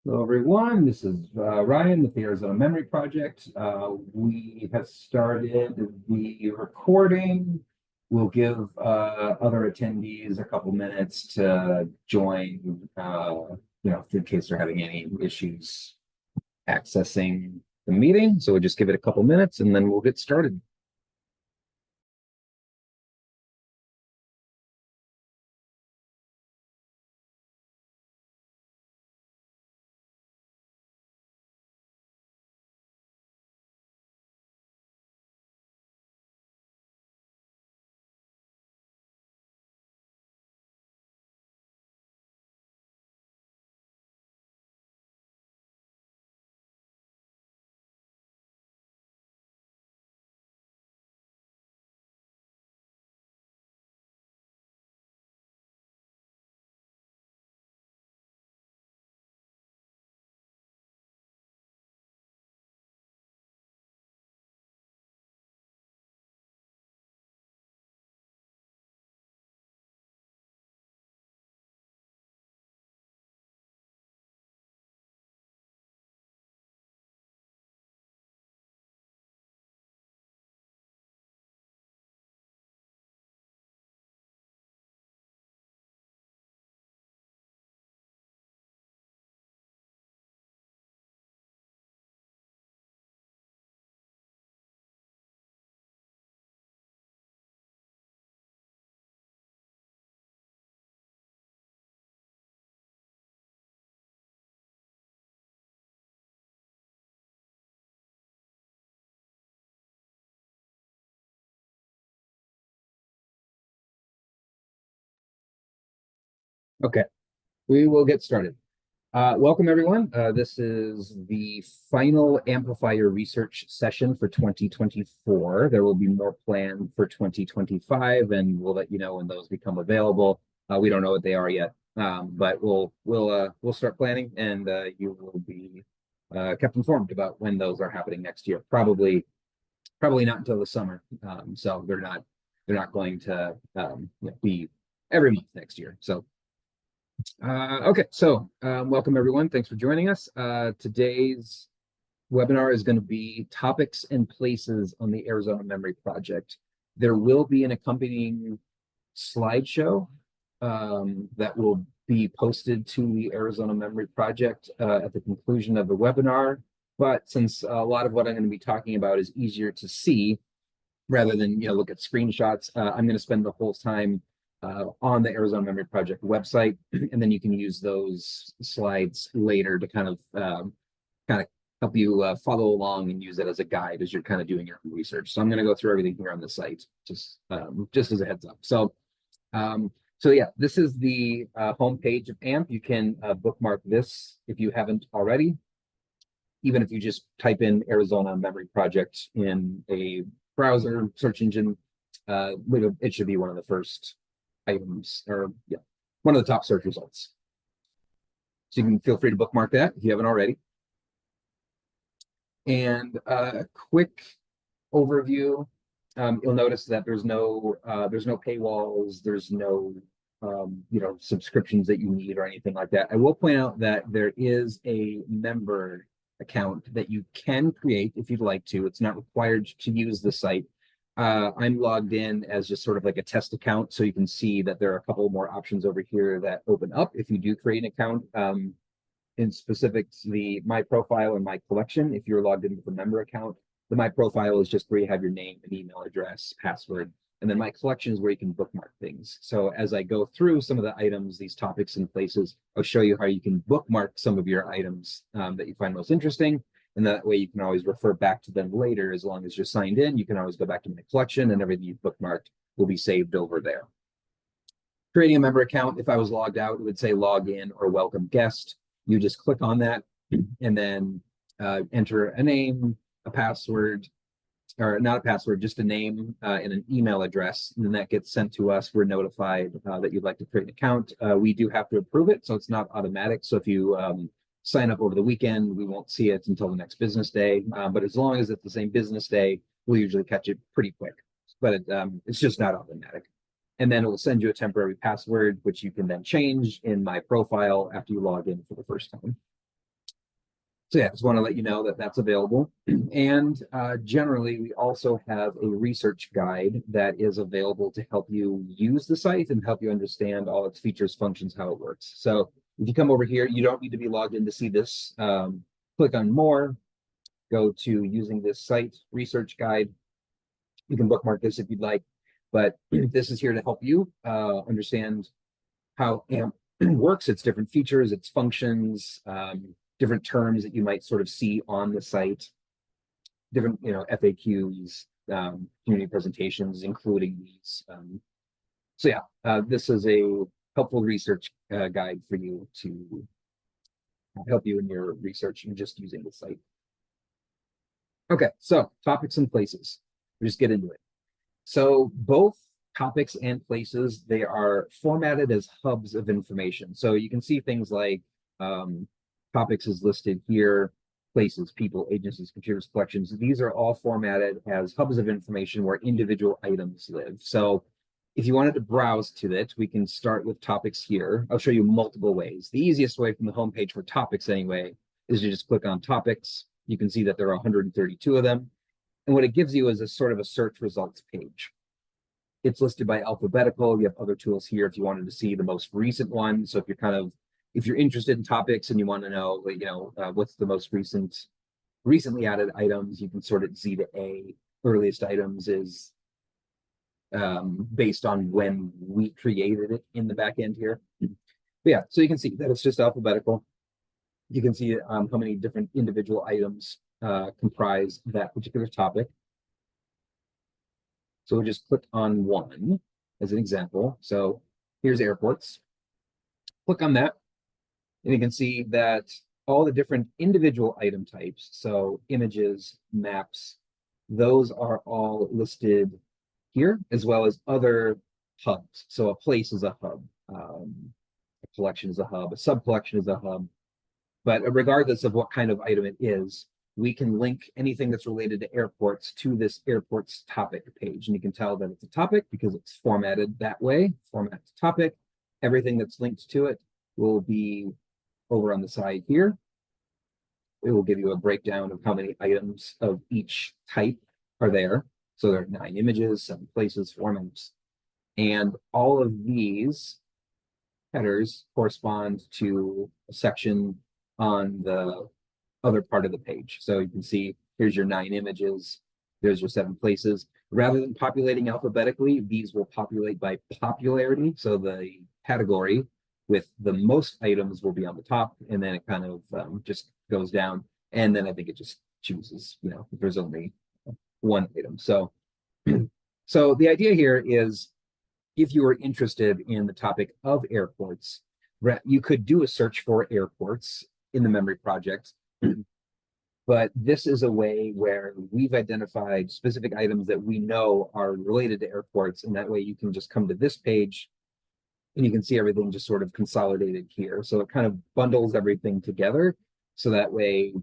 Hello, everyone. This is Ryan with the Arizona Memory Project. We have started the recording. We'll give other attendees a couple minutes to join, in case they're having any issues accessing the meeting. So we'll just give it a couple minutes and then we'll get started. Okay, we will get started. Welcome, everyone. This is the final amplifier research session for 2024. There will be more planned for 2025, and we'll let you know when those become available. We don't know what they are yet, but we'll start planning, and you will be kept informed about when those are happening next year. Probably not until the summer. So they're not going to be every month next year. So. Okay, so welcome everyone. Thanks for joining us. Today's webinar is going to be topics and places on the Arizona Memory Project. There will be an accompanying slideshow that will be posted to the Arizona Memory Project at the conclusion of the webinar. But since a lot of what I'm going to be talking about is easier to see rather than look at screenshots, I'm going to spend the whole time on the Arizona Memory Project website, and then you can use those slides later to kind of help you follow along and use it as a guide as you're kind of doing your research. So I'm going to go through everything here on the site, just as a heads up. So yeah, this is the homepage of AMP. You can bookmark this if you haven't already. Even if you just type in Arizona Memory Project in a browser search engine, it should be one of the first items, or one of the top search results. So you can feel free to bookmark that if you haven't already. And a quick overview. You'll notice that there's no paywalls, there's no subscriptions that you need or anything like that. I will point out that there is a member account that you can create if you'd like to. It's not required to use the site. I'm logged in as just sort of like a test account, so you can see that there are a couple more options over here that open up if you do create an account. In specific to the My Profile and My Collection, if you're logged in with a member account, the My Profile is just where you have your name and email address, password, and then My Collection is where you can bookmark things. So as I go through some of the items, these topics and places, I'll show you how you can bookmark some of your items that you find most interesting. And that way you can always refer back to them later. As long as you're signed in, you can always go back to My Collection, and everything you've bookmarked will be saved over there. Creating a member account, if I was logged out, it would say log in or welcome guest. You just click on that and then enter a name, a password, or not a password, just a name and an email address. And then that gets sent to us. We're notified that you'd like to create an account. We do have to approve it, so it's not automatic. So if you sign up over the weekend, we won't see it until the next business day. But as long as it's the same business day, we'll usually catch it pretty quick. But it's just not automatic. And then it will send you a temporary password, which you can then change in My Profile after you log in for the first time. So yeah, just want to let you know that that's available. And generally, we also have a research guide that is available to help you use the site and help you understand all its features, functions, how it works. So if you come over here, you don't need to be logged in to see this. Click on more, go to using this site research guide. You can bookmark this if you'd like, but this is here to help you understand how AMP works, its different features, its functions, different terms that you might sort of see on the site, different FAQs, community presentations, including these. So yeah, this is a helpful research guide for you to help you in your research and just using the site. Okay, so topics and places. We'll just get into it. So both topics and places, they are formatted as hubs of information. So you can see things like topics is listed here, places, people, agencies, computers, collections. These are all formatted as hubs of information where individual items live. So if you wanted to browse to it, we can start with topics here. I'll show you multiple ways. The easiest way from the homepage for topics anyway is to just click on topics. You can see that there are 132 of them. And what it gives you is a sort of a search results page. It's listed by alphabetical. You have other tools here if you wanted to see the most recent one. So if you're interested in topics and you want to know, what's the most recently added items, you can sort it Z to A. Earliest items is based on when we created it in the back end here. But yeah, so you can see that it's just alphabetical. You can see how many different individual items comprise that particular topic. So we'll just click on one as an example. So here's airports. Click on that, and you can see that all the different individual item types, so images, maps, those are all listed here, as well as other hubs. So a place is a hub, a collection is a hub, a sub-collection is a hub. But regardless of what kind of item it is, we can link anything that's related to airports to this airports topic page. And you can tell that it's a topic because it's formatted that way, format to topic. Everything that's linked to it will be over on the side here. It will give you a breakdown of how many items of each type are there. So there are 9 images, 7 places, 4 maps. And all of these headers correspond to a section on the other part of the page. So you can see here's your 9 images, there's your 7 places. Rather than populating alphabetically, these will populate by popularity. So the category with the most items will be on the top, and then it kind of just goes down. And then I think it just chooses, if there's only one item. So, so the idea here is if you are interested in the topic of airports, you could do a search for airports in the memory project. But this is a way where we've identified specific items that we know are related to airports. And that way you can just come to this page and you can see everything just sort of consolidated here. So it kind of bundles everything together. So that way,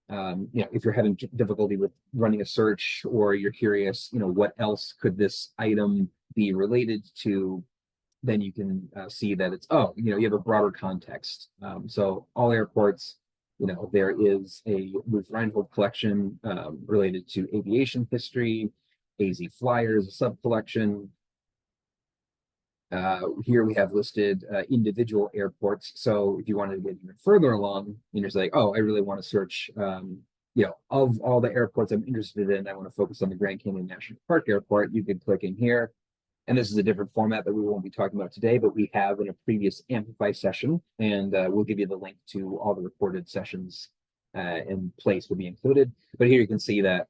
if you're having difficulty with running a search or you're curious, what else could this item be related to, then you can see that it's, you have a broader context. So all airports, there is a Ruth Reinhold collection related to aviation history, AZ Flyers, a sub-collection. Here we have listed individual airports. So if you wanted to get even further along, and you're just like, I really want to search, of all the airports I'm interested in, I want to focus on the Grand Canyon National Park Airport, you could click in here. And this is a different format that we won't be talking about today, but we have in a previous AMPlify session, and we'll give you the link to all the recorded sessions, and place will be included. But here you can see that,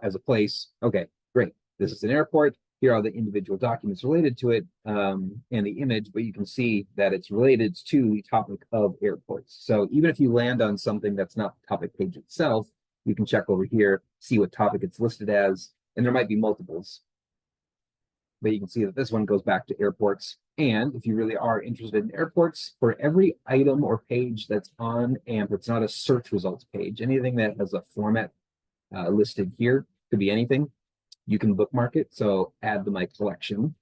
as a place, okay, great. This is an airport. Here are the individual documents related to it, and the image, but you can see that it's related to the topic of airports. So even if you land on something that's not the topic page itself, you can check over here, see what topic it's listed as, and there might be multiples. But you can see that this one goes back to airports. And if you really are interested in airports, for every item or page that's on AMP, it's not a search results page. Anything that has a format listed here, could be anything, you can bookmark it. So add to my collection.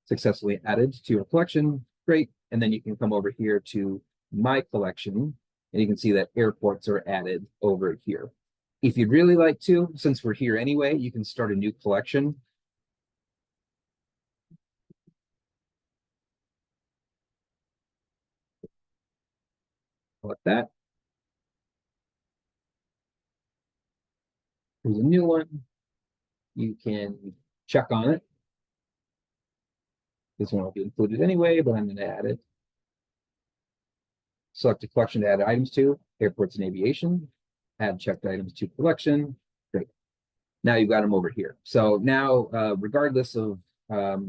Successfully added to your collection, great. And then you can come over here to my collection And you can see that airports are added over here. If you'd really like to, since we're here anyway, you can start a new collection. Like that. Here's a new one. You can check on it. This one will be included anyway, but I'm going to add it. Select a collection to add items to, airports and aviation. Add checked items to collection. Great. Now you've got them over here. So now, regardless of how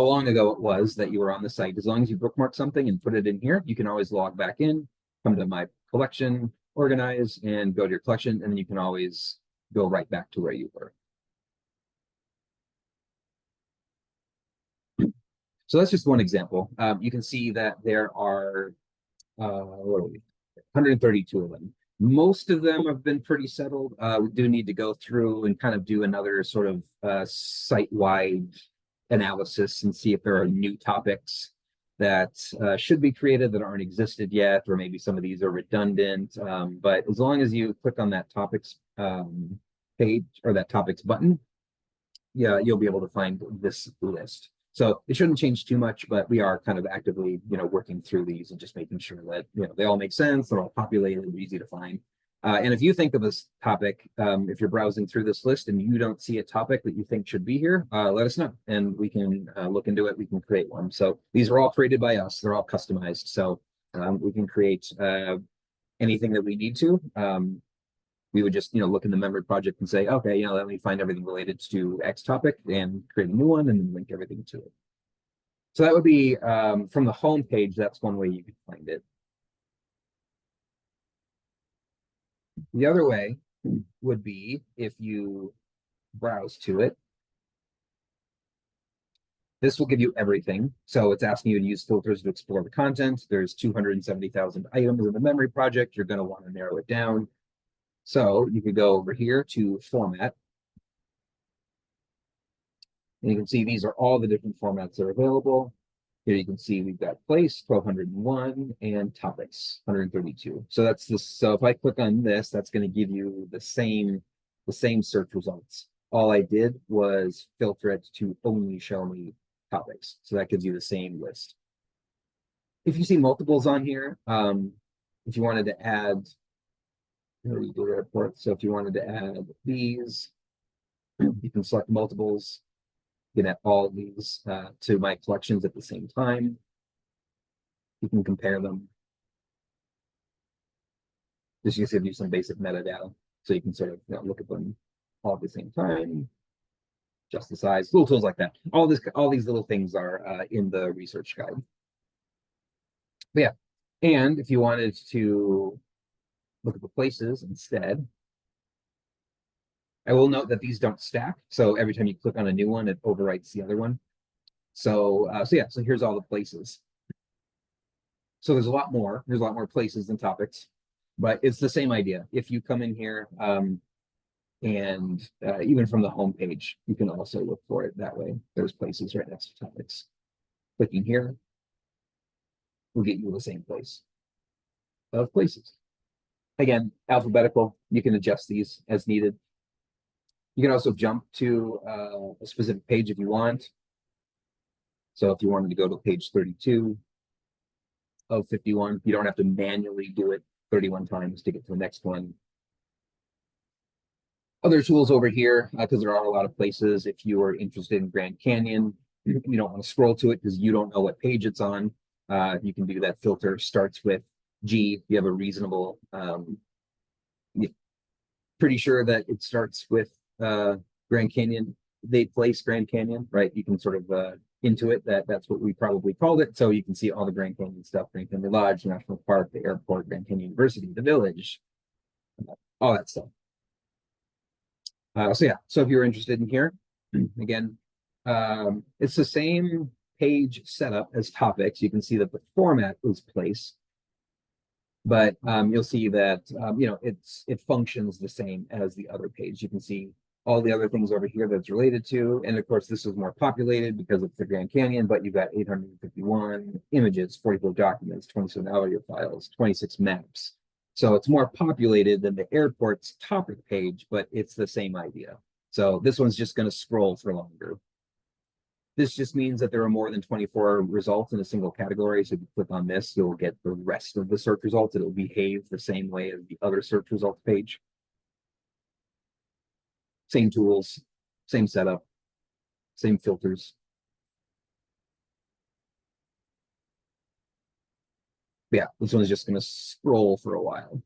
long ago it was that you were on the site, as long as you bookmark something and put it in here, you can always log back in, come to my collection, organize, and go to your collection, and then you can always go right back to where you were. So that's just one example. You can see that there are, what are we, 132 of them. Most of them have been pretty settled. We do need to go through and kind of do another sort of site-wide analysis and see if there are new topics that should be created that aren't existed yet, or maybe some of these are redundant. But as long as you click on that topics page or that topics button, yeah, you'll be able to find this list. So it shouldn't change too much, but we are kind of actively, working through these and just making sure that, they all make sense, they're all populated, easy to find. And if you think of this topic, if you're browsing through this list and you don't see a topic that you think should be here, let us know and we can look into it. We can create one. So these are all created by us. They're all customized. So we can create anything that we need to. We would just, look in the memory project and say, okay, let me find everything related to X topic and create a new one and then link everything to it. So that would be from the home page. That's one way you could find it. The other way would be if you browse to it. This will give you everything. So it's asking you to use filters to explore the content. There's 270,000 items in the memory project. You're going to want to narrow it down. So you could go over here to format. And you can see these are all the different formats that are available. Here you can see we've got place 1201 and topics 132. So that's this. So if I click on this, that's going to give you the same search results. All I did was filter it to only show me topics. So that gives you the same list. If you see multiples on here, if you wanted to add, you do airport. So if you wanted to add these, you can select multiples. You can add all of these to my collections at the same time. You can compare them. This just gives you some basic metadata, so you can sort of look at them all at the same time. Just the size, little tools like that. All these little things are in the research guide. But yeah, and if you wanted to look at the places instead, I will note that these don't stack. So every time you click on a new one, it overwrites the other one. So here's all the places. So there's a lot more. There's a lot more places than topics, but it's the same idea. If you come in here and even from the home page, you can also look for it that way. There's places right next to topics. Clicking here will get you the same place of places. Again, alphabetical. You can adjust these as needed. You can also jump to a specific page if you want. So if you wanted to go to page 32 of 51, you don't have to manually do it 31 times to get to the next one. Other tools over here, because there are a lot of places. If you are interested in Grand Canyon, you don't want to scroll to it because you don't know what page it's on. You can do that. Filter starts with G. You have a reasonable, pretty sure that it starts with Grand Canyon. They place Grand Canyon, right? You can sort of intuit that's what we probably called it. So you can see all the Grand Canyon stuff: Grand Canyon Lodge, National Park, the airport, Grand Canyon University, the village, all that stuff. So if you're interested in here, again, it's the same page setup as topics. You can see that the format is place, but you'll see that it functions the same as the other page. You can see all the other things over here that's related to. And of course, this is more populated because it's the Grand Canyon, but you've got 851 images, 44 documents, 27 audio files, 26 maps. So it's more populated than the airport's topic page, but it's the same idea. So this one's just going to scroll for longer. This just means that there are more than 24 results in a single category. So if you click on this, you'll get the rest of the search results. It'll behave the same way as the other search results page. Same tools, same setup, same filters. Yeah, this one's just going to scroll for a while.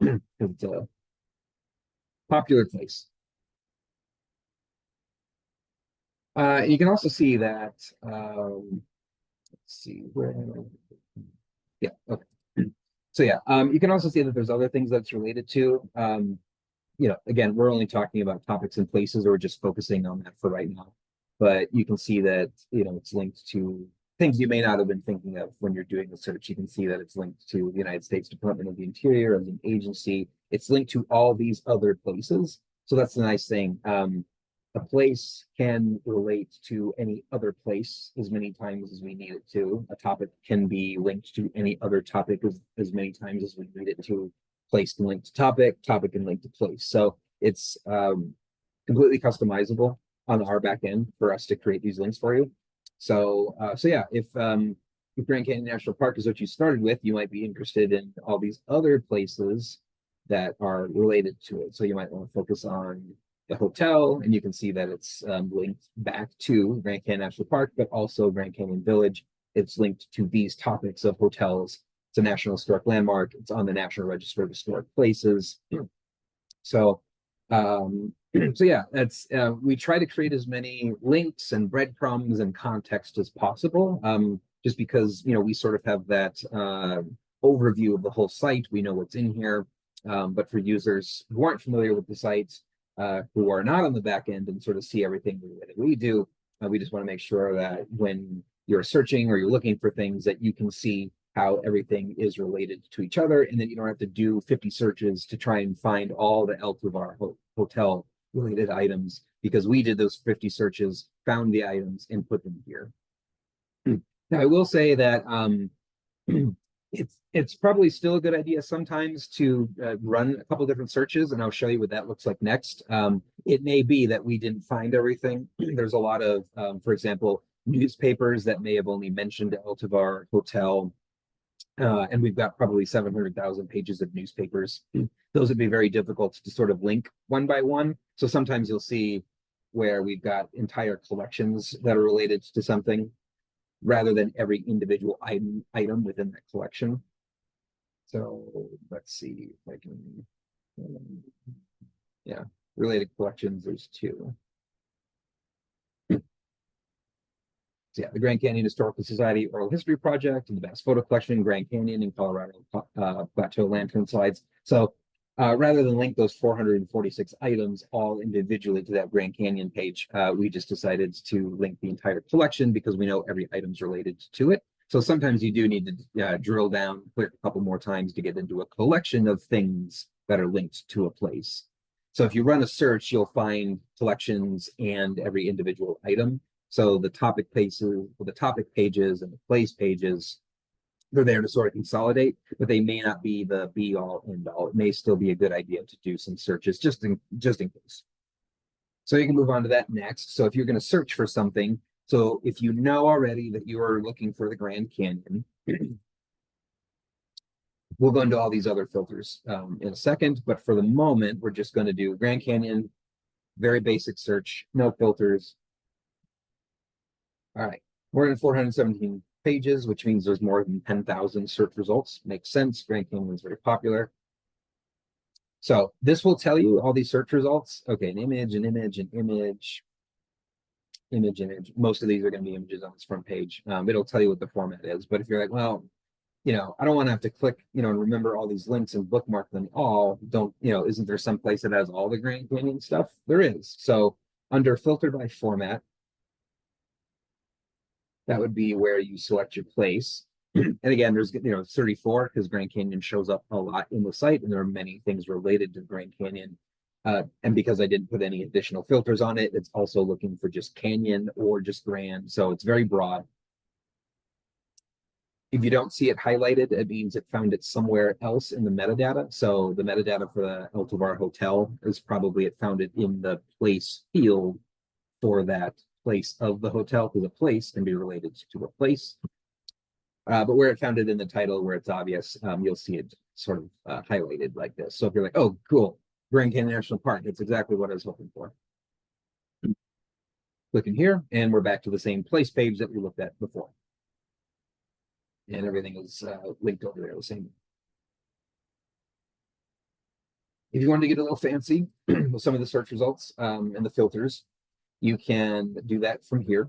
It's a popular place. You can also see that, let's see where, yeah, okay. So yeah, you can also see that there's other things that's related to. Again, we're only talking about topics and places, or we're just focusing on that for right now. But you can see that, it's linked to things you may not have been thinking of when you're doing the search. You can see that it's linked to the United States Department of the Interior as an agency. It's linked to all these other places. So that's the nice thing. A place can relate to any other place as many times as we need it to. A topic can be linked to any other topic as many times as we need it to. Place can link to topic, topic can link to place. So it's completely customizable on our back end for us to create these links for you. So yeah, if Grand Canyon National Park is what you started with, you might be interested in all these other places that are related to it. So you might want to focus on the hotel, and you can see that it's linked back to Grand Canyon National Park, but also Grand Canyon Village. It's linked to these topics of hotels. It's a National Historic Landmark. It's on the National Register of Historic Places. So, so yeah, that's we try to create as many links and breadcrumbs and context as possible. Just because we sort of have that overview of the whole site. We know what's in here, but for users who aren't familiar with the site, who are not on the back end and sort of see everything that we do, we just want to make sure that when you're searching or you're looking for things, that you can see how everything is related to each other, and then you don't have to do 50 searches to try and find all the Eltivar hotel related items, because we did those 50 searches, found the items, and put them here. Now, I will say that it's probably still a good idea sometimes to run a couple different searches, and I'll show you what that looks like next. It may be that we didn't find everything. There's a lot of, for example, newspapers that may have only mentioned Eltivar Hotel, and we've got probably 700,000 pages of newspapers. Those would be very difficult to sort of link one by one. So sometimes you'll see where we've got entire collections that are related to something, rather than every individual item within that collection. So let's see if I can, yeah, related collections, there's two. So yeah, the Grand Canyon Historical Society Oral History Project and the Bass Photo Collection, Grand Canyon and Colorado Plateau Lantern Slides. So rather than link those 446 items all individually to that Grand Canyon page, we just decided to link the entire collection because we know every item's related to it. So sometimes you do need to drill down, click a couple more times to get into a collection of things that are linked to a place. So if you run a search, you'll find collections and every individual item. So the topic pages, the topic pages and the place pages, they're there to sort of consolidate, but they may not be the be all end all. It may still be a good idea to do some searches just in case. So you can move on to that next. So if you're going to search for something, so if you know already that you are looking for the Grand Canyon, we'll go into all these other filters in a second, but for the moment, we're just going to do Grand Canyon, very basic search, no filters. All right, more than 417 pages, which means there's more than 10,000 search results. Makes sense. Grand Canyon is very popular. So this will tell you all these search results. Okay, an image, an image, an image, image, image. Most of these are going to be images on this front page. It'll tell you what the format is. But if you're like, well, I don't want to have to click, and remember all these links and bookmark them all. Isn't there some place that has all the Grand Canyon stuff? There is. So under filter by format, that would be where you select your place. And again, there's 34 because Grand Canyon shows up a lot in the site, and there are many things related to Grand Canyon. And because I didn't put any additional filters on it, it's also looking for just Canyon or just Grand. So it's very broad. If you don't see it highlighted, it means it found it somewhere else in the metadata. So the metadata for the El Tovar Hotel is probably it found it in the place field for that place of the hotel, because a place can be related to a place. But where it found it in the title, where it's obvious, you'll see it sort of highlighted like this. So if you're like, oh, cool, Grand Canyon National Park, that's exactly what I was hoping for. Clicking here, and we're back to the same place page that we looked at before. And everything is linked over there the same. If you want to get a little fancy with some of the search results and the filters, you can do that from here.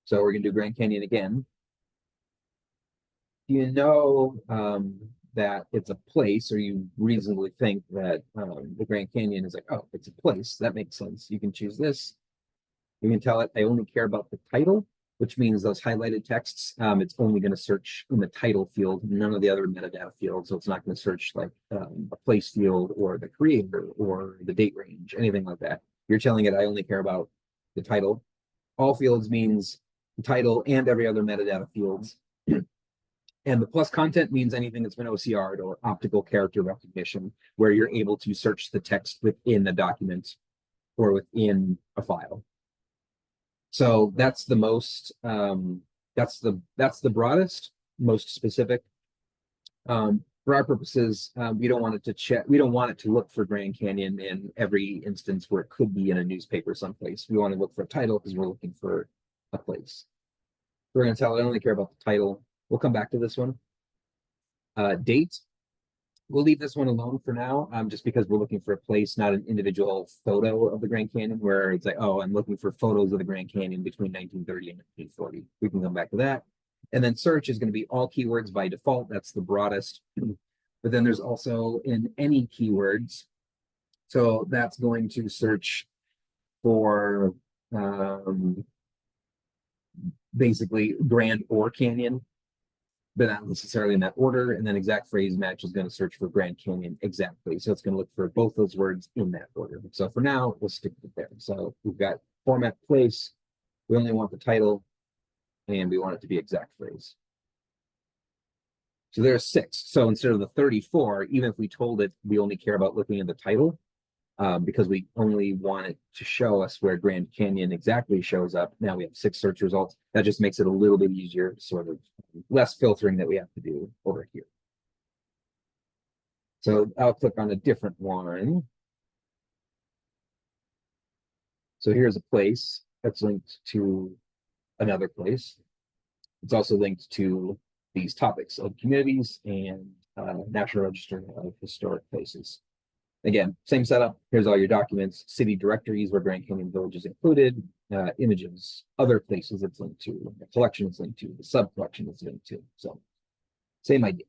So we're going to do Grand Canyon again. You know that it's a place, or you reasonably think that the Grand Canyon is like, oh, it's a place. That makes sense. You can choose this. You can tell it I only care about the title, which means those highlighted texts, it's only going to search in the title field, none of the other metadata fields. So it's not going to search like a place field or the creator or the date range, anything like that. You're telling it I only care about the title. All fields means the title and every other metadata fields. And the plus content means anything that's been OCR'd or optical character recognition, where you're able to search the text within the document or within a file. So that's the most, that's the broadest, most specific. For our purposes, we don't want it to check, we don't want it to look for Grand Canyon in every instance where it could be in a newspaper someplace. We want to look for a title because we're looking for a place. We're going to tell it I only care about the title. We'll come back to this one. Date. We'll leave this one alone for now, just because we're looking for a place, not an individual photo of the Grand Canyon, where it's like, oh, I'm looking for photos of the Grand Canyon between 1930 and 1940. We can come back to that. And then search is going to be all keywords by default. That's the broadest. But then there's also in any keywords. So that's going to search for basically Grand or Canyon, but not necessarily in that order. And then exact phrase match is going to search for Grand Canyon exactly. So it's going to look for both those words in that order. So for now, we'll stick with there. So we've got format place. We only want the title, and we want it to be exact phrase. So there's 6. So instead of the 34, even if we told it we only care about looking at the title, because we only want it to show us where Grand Canyon exactly shows up. Now we have 6 search results. That just makes it a little bit easier, sort of less filtering that we have to do over here. So I'll click on a different one. So here's a place that's linked to another place. It's also linked to these topics of communities and National Register of Historic Places. Again, same setup. Here's all your documents, city directories where Grand Canyon Village is included, images, other places it's linked to, the collection it's linked to, the sub-collection it's linked to. So same idea.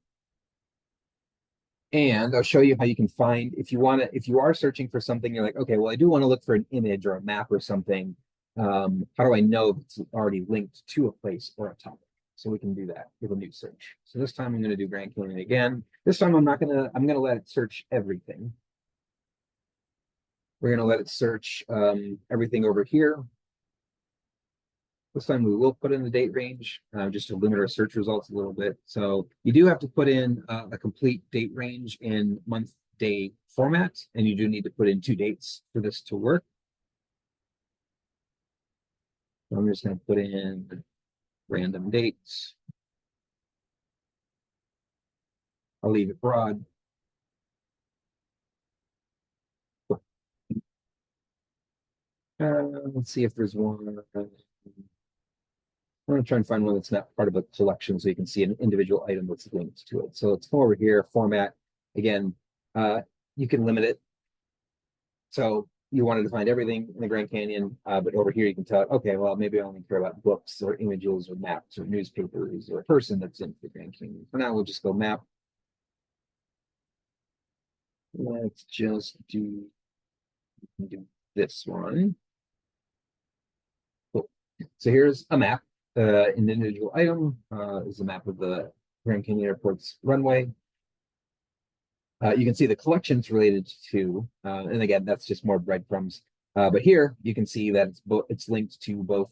And I'll show you how you can find, if you are searching for something, you're like, okay, well, I do want to look for an image or a map or something. How do I know if it's already linked to a place or a topic? So we can do that with a new search. So this time I'm going to do Grand Canyon again. This time I'm going to let it search everything. We're going to let it search everything over here. This time we will put in the date range just to limit our search results a little bit. So you do have to put in a complete date range in month day format, and you do need to put in 2 dates for this to work. So I'm just going to put in random dates. I'll leave it broad. Let's see if there's one. I'm going to try and find one that's not part of a collection so you can see an individual item that's linked to it. So let's come over here, format. Again, you can limit it. So you wanted to find everything in the Grand Canyon, but over here you can tell it, okay, well, maybe I only care about books or images or maps or newspapers or a person that's in the Grand Canyon. For now, we'll just go map. Let's just do this one. Cool. So here's a map. An individual item is a map of the Grand Canyon Airport's runway. You can see the collections related to, and again, that's just more breadcrumbs. But here you can see that it's linked to both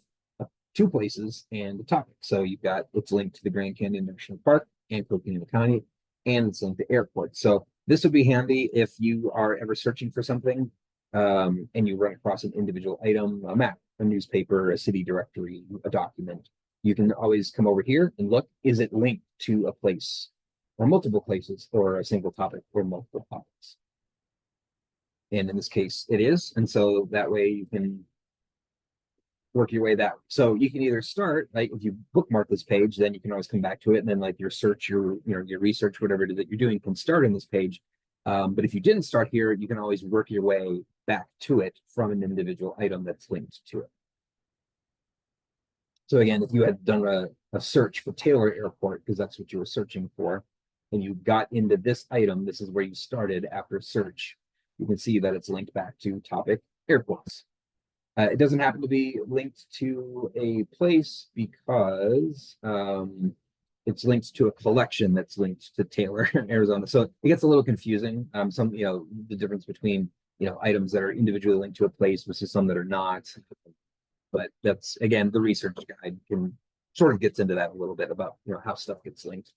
two places and a topic. So you've got it's linked to the Grand Canyon National Park and Coconino County, and it's linked to airports. So this would be handy if you are ever searching for something and you run across an individual item, a map, a newspaper, a city directory, a document. You can always come over here and look, is it linked to a place or multiple places or a single topic or multiple topics? And in this case, it is. And so that way you can work your way that way. So you can either start, like if you bookmark this page, then you can always come back to it. And then like your search, your research, whatever it is that you're doing can start in this page. But if you didn't start here, you can always work your way back to it from an individual item that's linked to it. So again, if you had done a search for Taylor Airport, because that's what you were searching for, and you got into this item, this is where you started after search, you can see that it's linked back to topic airports. It doesn't happen to be linked to a place because it's linked to a collection that's linked to Taylor, Arizona. So it gets a little confusing. The difference between, items that are individually linked to a place versus some that are not. But that's, again, the research guide can sort of gets into that a little bit about, how stuff gets linked.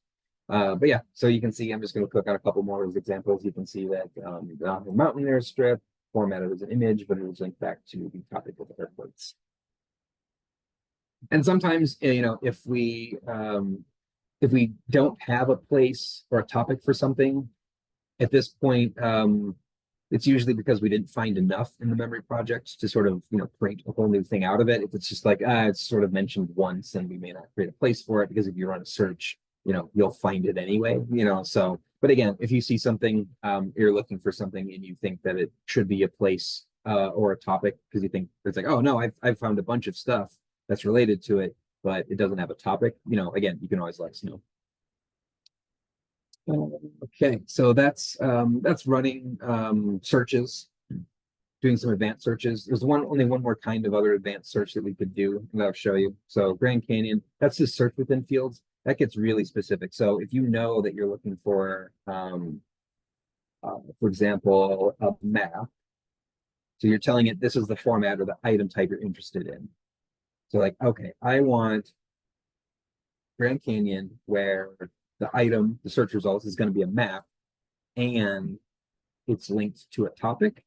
But yeah, so you can see, I'm just going to click on a couple more of those examples. You can see that the mountain air strip formatted as an image, but it was linked back to the topic of the airports. And sometimes, if we don't have a place or a topic for something at this point, it's usually because we didn't find enough in the memory project to sort of, create a whole new thing out of it. If it's just like, it's sort of mentioned once, and we may not create a place for it, because if you run a search, you'll find it anyway, so, but again, if you see something, you're looking for something and you think that it should be a place or a topic, because you think it's like, oh no, I've found a bunch of stuff that's related to it, but it doesn't have a topic, again, you can always let us know. Okay, so that's running searches, doing some advanced searches. There's only one more kind of other advanced search that we could do that I'll show you. So Grand Canyon, that's just search within fields. That gets really specific. So if you know that you're looking for example, a map, so you're telling it this is the format or the item type you're interested in. So like, okay, I want Grand Canyon where the item, the search results is going to be a map, and it's linked to a topic.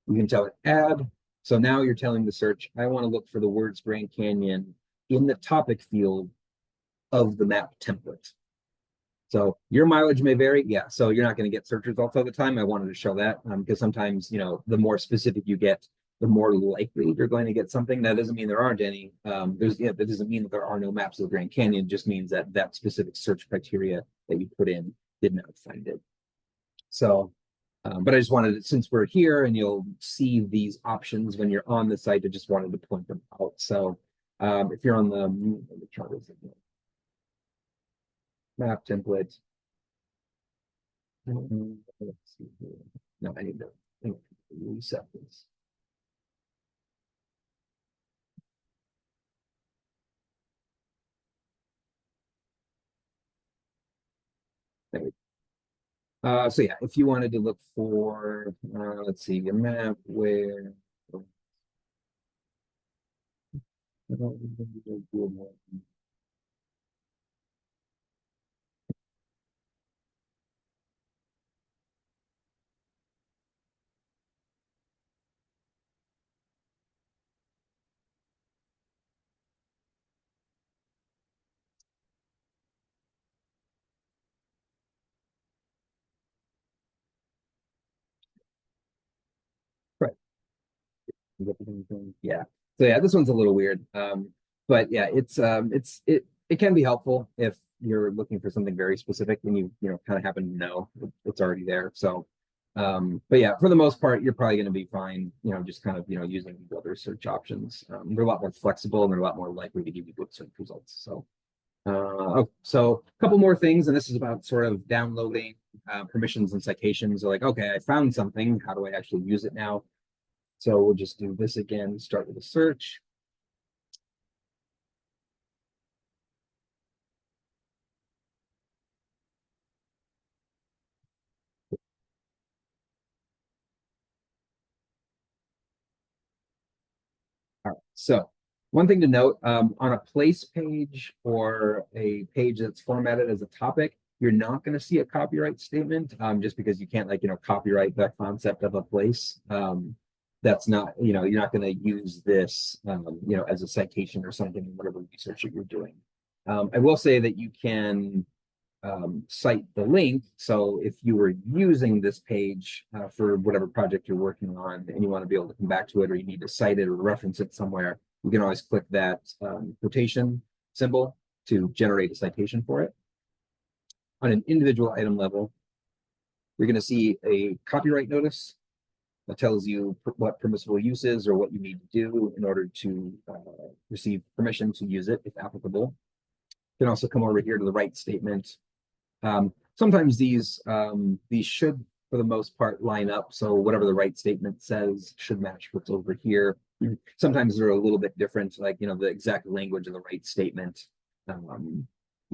You can tell it add. So now you're telling the search, I want to look for the words Grand Canyon in the topic field of the map template. So your mileage may vary. Yeah. So you're not going to get search results all the time. I wanted to show that because sometimes, the more specific you get, the more likely you're going to get something. That doesn't mean there aren't any. That doesn't mean that there are no maps of the Grand Canyon. It just means that that specific search criteria that you put in did not find it. So, but I just wanted, since we're here and you'll see these options when you're on the site, I just wanted to point them out. So if you're on the map template, let's see here. No, I need to reset this. So yeah, if you wanted to look for, let's see, a map where, right. Yeah. So yeah, this one's a little weird. But yeah, it can be helpful if you're looking for something very specific and you kind of happen to know it's already there. So but yeah, for the most part, you're probably going to be fine, just kind of, using the other search options. They're a lot more flexible and they're a lot more likely to give you good search results. So so a couple more things, and this is about sort of downloading permissions and citations. So like, okay, I found something. How do I actually use it now? So we'll just do this again, start with a search. All right. So one thing to note, on a place page or a page that's formatted as a topic, you're not going to see a copyright statement, just because you can't, like, copyright the concept of a place. That's not, you're not going to use this, as a citation or something in whatever research that you're doing. I will say that you can cite the link. So if you were using this page for whatever project you're working on and you want to be able to come back to it, or you need to cite it or reference it somewhere, you can always click that quotation symbol to generate a citation for it. On an individual item level, you're going to see a copyright notice that tells you what permissible use is or what you need to do in order to receive permission to use it, if applicable. You can also come over here to the right statement. Sometimes these should, for the most part, line up. So whatever the right statement says should match what's over here. Sometimes they're a little bit different, like, the exact language of the right statement,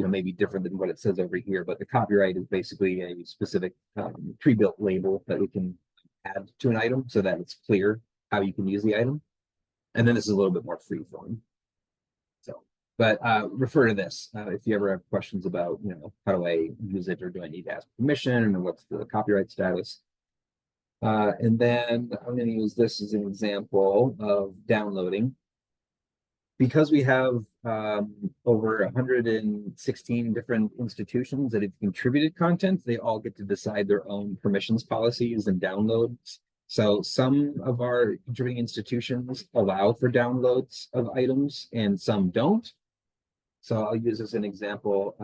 may be different than what it says over here. But the copyright is basically a specific pre-built label that we can add to an item so that it's clear how you can use the item. And then this is a little bit more free form. But refer to this if you ever have questions about, how do I use it, or do I need to ask permission, and what's the copyright status? And then I'm going to use this as an example of downloading. Because we have over 116 different institutions that have contributed content, they all get to decide their own permissions policies and downloads. So some of our contributing institutions allow for downloads of items and some don't. So I'll use as an example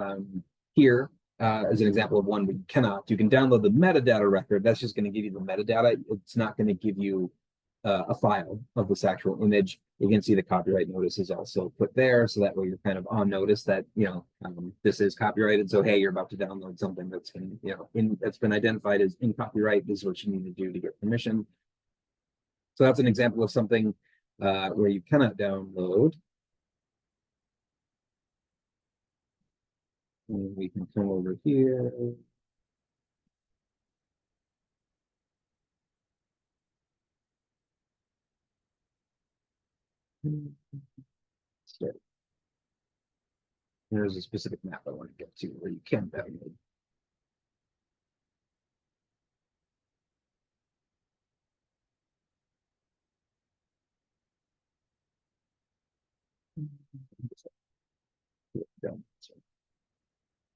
here, as an example of one we cannot. You can download the metadata record. That's just going to give you the metadata. It's not going to give you a file of this actual image. You can see the copyright notice is also put there, so that way you're kind of on notice that this is copyrighted. So hey, you're about to download something that's been that's been identified as in copyright. This is what you need to do to get permission. So that's an example of something where you cannot download. And we can come over here. Start. There's a specific map I want to get to where you can download.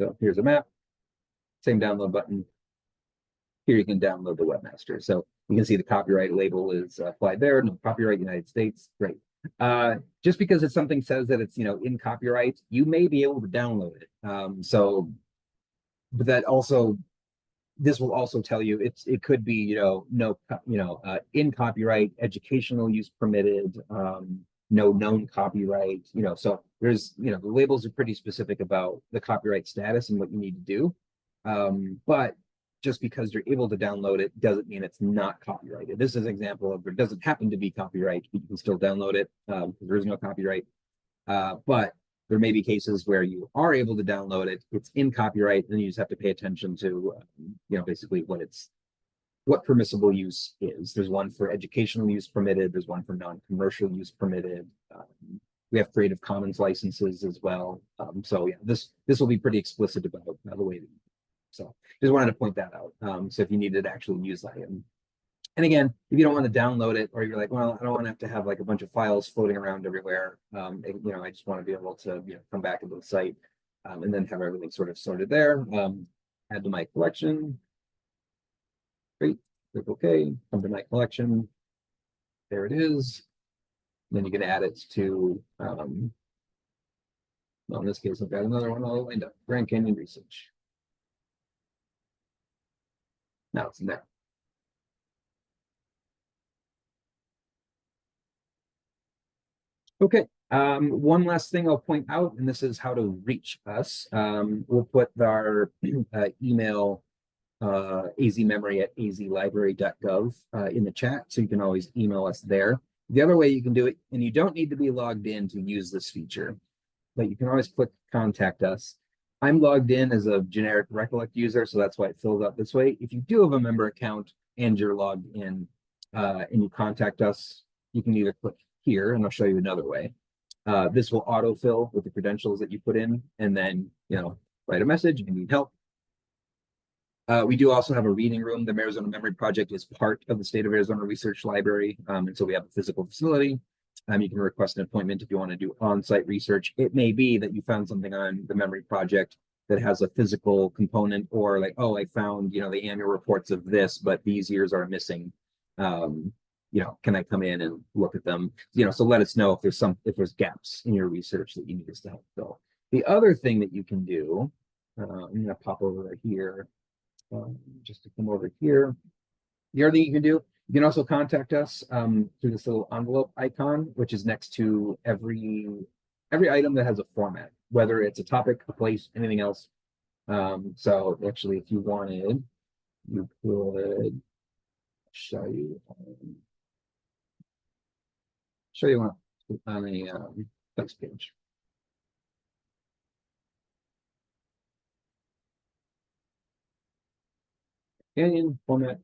So here's a map, same download button. Here you can download the webmaster. So you can see the copyright label is applied there. No copyright, United States. Great. Just because it's something says that it's in copyright, you may be able to download it. But that also, this will also tell you it could be in copyright, educational use permitted, no known copyright. So there's the labels are pretty specific about the copyright status and what you need to do. But just because you're able to download it doesn't mean it's not copyrighted. This is an example of, it doesn't happen to be copyright, but you can still download it. There is no copyright. But there may be cases where you are able to download it, it's in copyright, and you just have to pay attention to, basically what permissible use is. There's one for educational use permitted. There's one for non-commercial use permitted. We have Creative Commons licenses as well. So yeah, this will be pretty explicit about the way that you. So just wanted to point that out. So if you needed to actually use that item. And again, if you don't want to download it, or you're like, well, I don't want to have to have like a bunch of files floating around everywhere. I just want to be able to come back into the site and then have everything sort of sorted there. Add to my collection. Great. Click OK. Come to my collection. There it is. Then you can add it to. Well, in this case, I've got another one all lined up. Grand Canyon Research. Now it's in there. Okay, one last thing I'll point out, and this is how to reach us. We'll put our email azmemory@azlibrary.gov in the chat, so you can always email us there. The other way you can do it, and you don't need to be logged in to use this feature, but you can always click contact us. I'm logged in as a generic Recollect user, so that's why it fills out this way. If you do have a member account and you're logged in and you contact us, you can either click here, and I'll show you another way. This will autofill with the credentials that you put in, and then, write a message if you need help. We do also have a reading room. The Arizona Memory Project is part of the State of Arizona Research Library, and so we have a physical facility. You can request an appointment if you want to do on-site research. It may be that you found something on the Memory Project that has a physical component, or like, oh, I found, the annual reports of this, but these years are missing. Can I come in and look at them? So let us know if there's gaps in your research that you need us to help fill. The other thing that you can do, I'm going to pop over here. Just to come over here. The other thing you can do, you can also contact us through this little envelope icon, which is next to every item that has a format, whether it's a topic, a place, anything else. So actually, if you wanted, you could show you on a text page. Canyon format,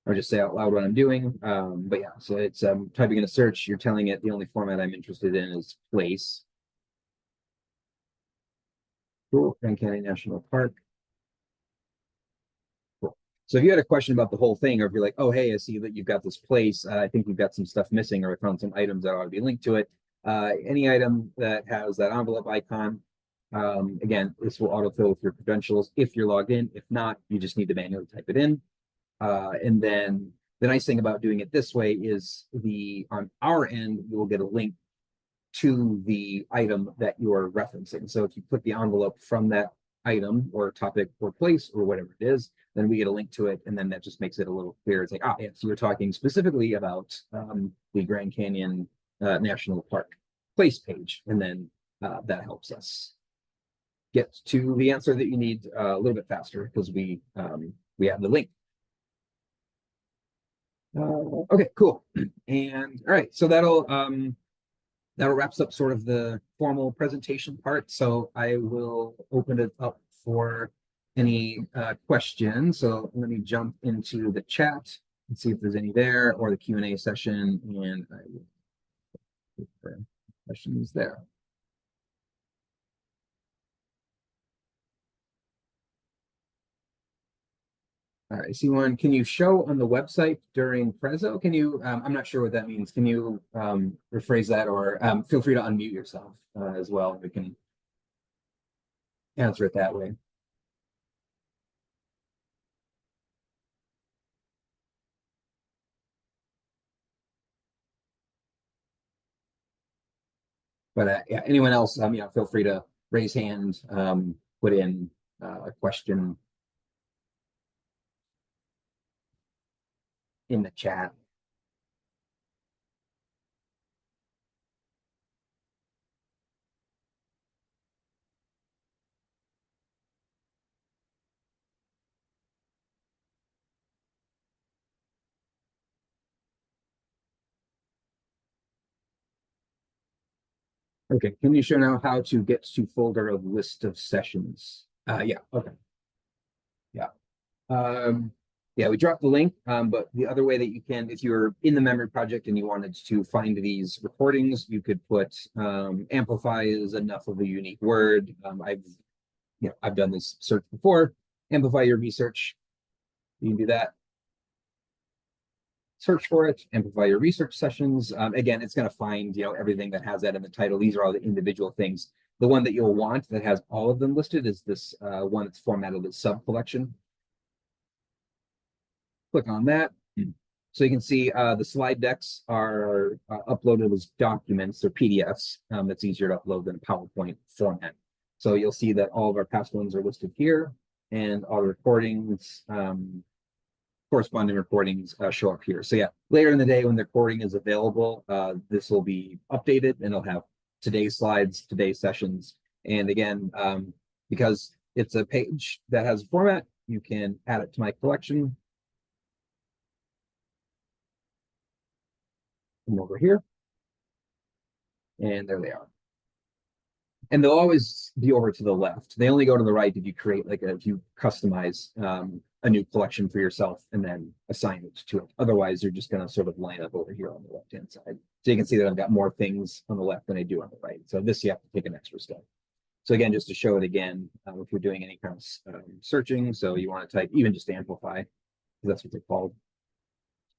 or just say out loud what I'm doing. But yeah, so it's typing in a search, you're telling it the only format I'm interested in is place. Cool, Grand Canyon National Park. Cool. So if you had a question about the whole thing, or if you're like, oh, hey, I see that you've got this place, I think you've got some stuff missing, or I found some items that ought to be linked to it. Any item that has that envelope icon, again, this will autofill with your credentials if you're logged in. If not, you just need to manually type it in. And then the nice thing about doing it this way is on our end, you will get a link to the item that you're referencing. So if you put the envelope from that item or topic or place or whatever it is, then we get a link to it. And then that just makes it a little clearer. It's like, yeah, so we're talking specifically about the Grand Canyon National Park place page. And then that helps us get to the answer that you need a little bit faster because we have the link. Okay, cool. And all right, so that'll wraps up sort of the formal presentation part. So I will open it up for any questions. So let me jump into the chat and see if there's any there, or the Q&A session, and I will look for questions there. All right, I see one. Can you show on the website during Prezzo? Can you, I'm not sure what that means. Can you rephrase that, or feel free to unmute yourself as well. We can answer it that way. But yeah, anyone else, feel free to raise hand, put in a question in the chat. Okay, can you show now how to get to folder of list of sessions? Yeah, okay. Yeah. Yeah, we dropped the link, but the other way that you can, if you're in the memory project and you wanted to find these recordings, you could put AMPlify is enough of a unique word. I've done this search before. Amplify your research. You can do that. Search for it, amplify your research sessions. Again, it's going to find everything that has that in the title. These are all the individual things. The one that you'll want that has all of them listed is this one that's formatted as sub collection. Click on that. So you can see the slide decks are uploaded as documents or PDFs. That's easier to upload than a PowerPoint format. So you'll see that all of our past ones are listed here, and all the recordings, corresponding recordings show up here. So yeah, later in the day when the recording is available, this will be updated and it'll have today's slides, today's sessions. And again, because it's a page that has a format, you can add it to my collection. Come over here. And there they are. and they'll always be over to the left. They only go to the right if you create like if you customize a new collection for yourself and then assign it to it. Otherwise, they're just going to sort of line up over here on the left hand side. So you can see that I've got more things on the left than I do on the right. So this you have to take an extra step. So again, just to show it again, if you're doing any kind of searching, so you want to type even just amplify, because that's what they're called.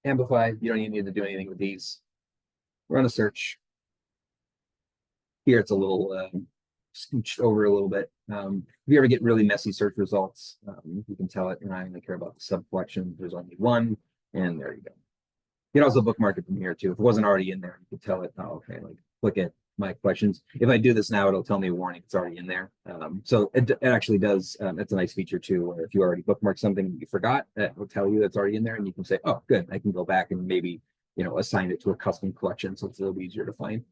Amplify, you don't even need to do anything with these. Run a search. Here it's a little scooched over a little bit. If you ever get really messy search results, you can tell it you're not going to care about the sub collection. There's only one, and there you go. You can also bookmark it from here too. If it wasn't already in there, you could tell it, oh, okay, like look at my collections. If I do this now, it'll tell me a warning it's already in there. So it actually does. It's a nice feature too, where if you already bookmarked something you forgot, it will tell you that's already in there, and you can say, oh, good, I can go back and maybe assign it to a custom collection, so it's a little easier to find.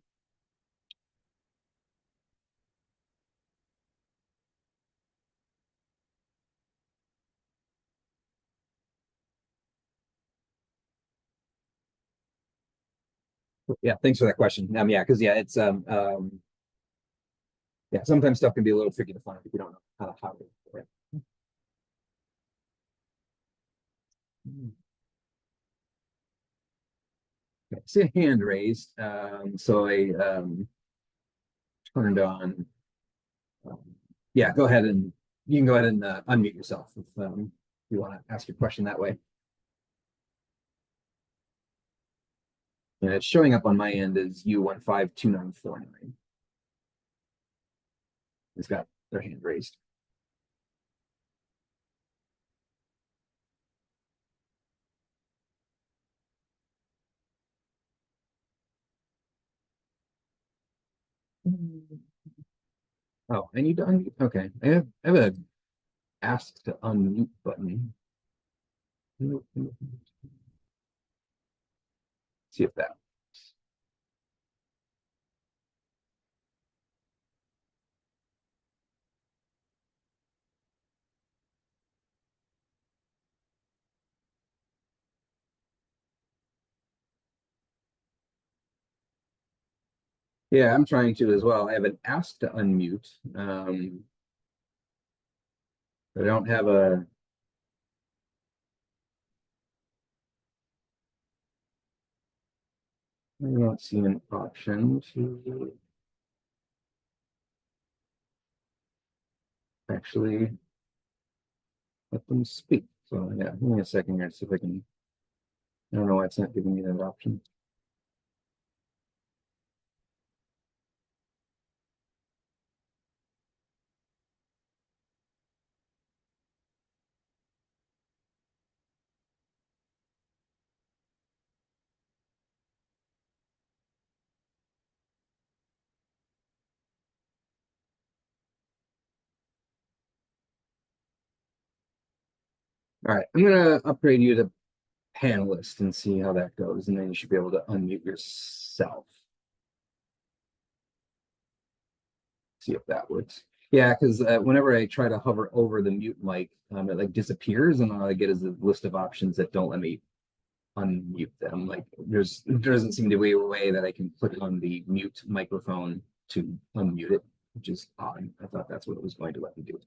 Yeah, thanks for that question. Yeah, because yeah, it's yeah, sometimes stuff can be a little tricky to find if you don't know how to do it. Okay, see a hand raised. So I turned on. Um, yeah, go ahead and you can go ahead and unmute yourself if you want to ask your question that way. And it's showing up on my end as U152949. It's got their hand raised. Oh, I need to unmute. Okay, I have a ask to unmute button. See if that. Yeah, I'm trying to as well. I have an ask to unmute. But I don't have a. I don't see an option to actually let them speak. So yeah, give me a second here to see if I can. I don't know why it's not giving me that option. All right, I'm gonna upgrade you to panelist and see how that goes, and then you should be able to unmute yourself. See if that works. Yeah, because whenever I try to hover over the mute mic, it like disappears, and all I get is a list of options that don't let me unmute them. Like there doesn't seem to be a way that I can click on the mute microphone to unmute it, which is odd. I thought that's what it was going to let me do.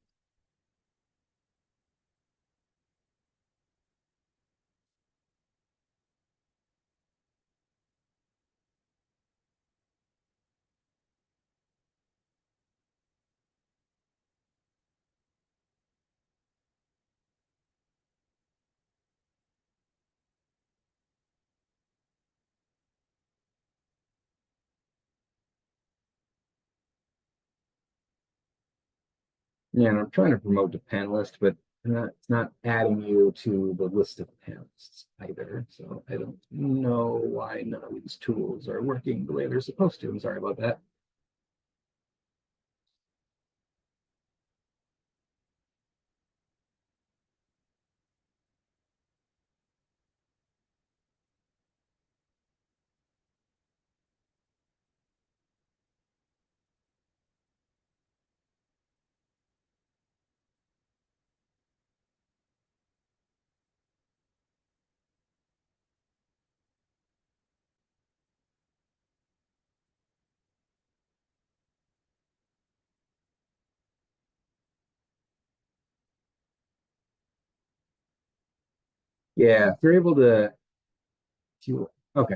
Yeah, and I'm trying to promote the panelist, but it's not adding you to the list of panelists either. So I don't know why none of these tools are working the way they're supposed to. I'm sorry about that. Yeah, if you're able to, if you, okay.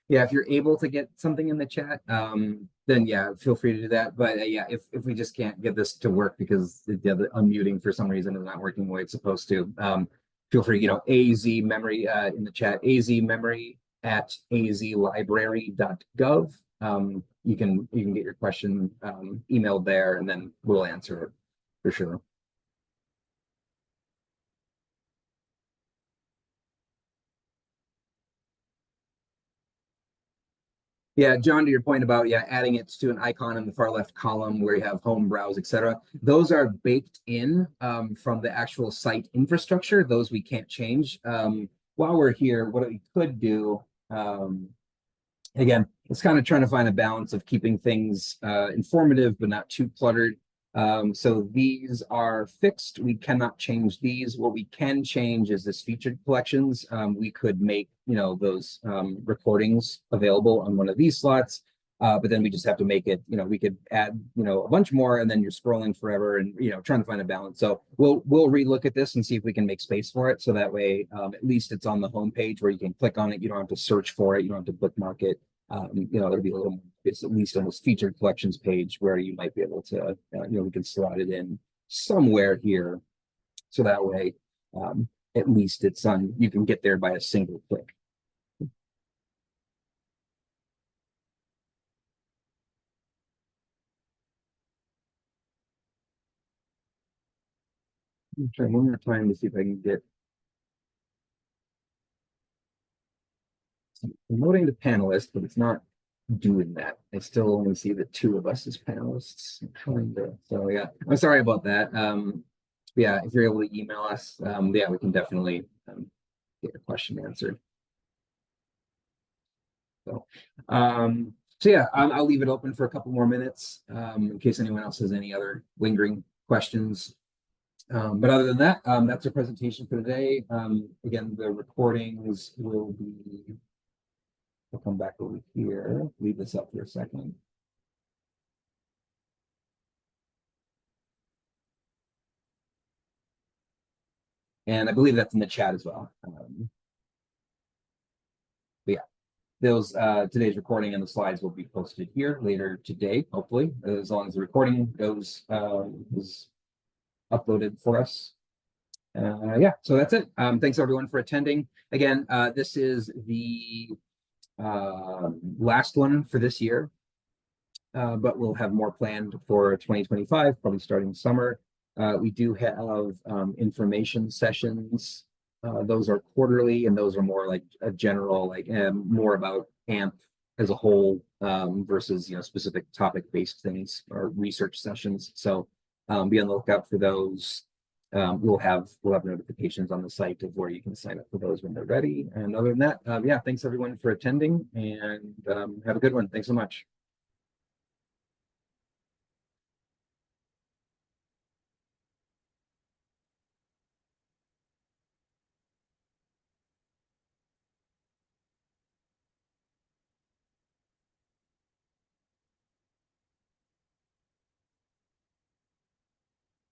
Yeah, if you're able to get something in the chat, then yeah, feel free to do that. But yeah, if we just can't get this to work because the unmuting for some reason is not working the way it's supposed to, feel free, AZ memory in the chat, AZ memory at azlibrary.gov. You can get your question emailed there, and then we'll answer it for sure. Yeah, John, to your point about adding it to an icon in the far left column where you have home, browse, etc. Those are baked in from the actual site infrastructure. Those we can't change. While we're here, what we could do, um, again, it's kind of trying to find a balance of keeping things informative but not too cluttered. So these are fixed. We cannot change these. What we can change is this featured collections. We could make, those recordings available on one of these slots. But then we just have to make it, we could add, a bunch more, and then you're scrolling forever and, trying to find a balance. So we'll relook at this and see if we can make space for it. So that way, at least it's on the homepage where you can click on it. You don't have to search for it. You don't have to bookmark it. It'll be a little, it's at least on this featured collections page where you might be able to, we can slot it in somewhere here. So that way, at least it's on, you can get there by a single click. Try one more time to see if I can get promoting the panelists, but it's not doing that. I still only see the two of us as panelists. So yeah, I'm sorry about that. Yeah, if you're able to email us, yeah, we can definitely get your question answered. So, so yeah, I'll leave it open for a couple more minutes in case anyone else has any other lingering questions. But other than that, that's our presentation for today. Again, the recordings will be, I'll come back over here, leave this up for a second. And I believe that's in the chat as well. But yeah, those today's recording and the slides will be posted here later today, hopefully, as long as the recording goes is uploaded for us. Yeah, so that's it. Thanks everyone for attending. Again, this is the last one for this year, but we'll have more planned for 2025, probably starting summer. We do have information sessions. Those are quarterly, and those are more like a general, like more about AMP as a whole versus specific topic-based things or research sessions. So be on the lookout for those. We'll have notifications on the site of where you can sign up for those when they're ready. And other than that, yeah, thanks everyone for attending, and have a good one. Thanks so much.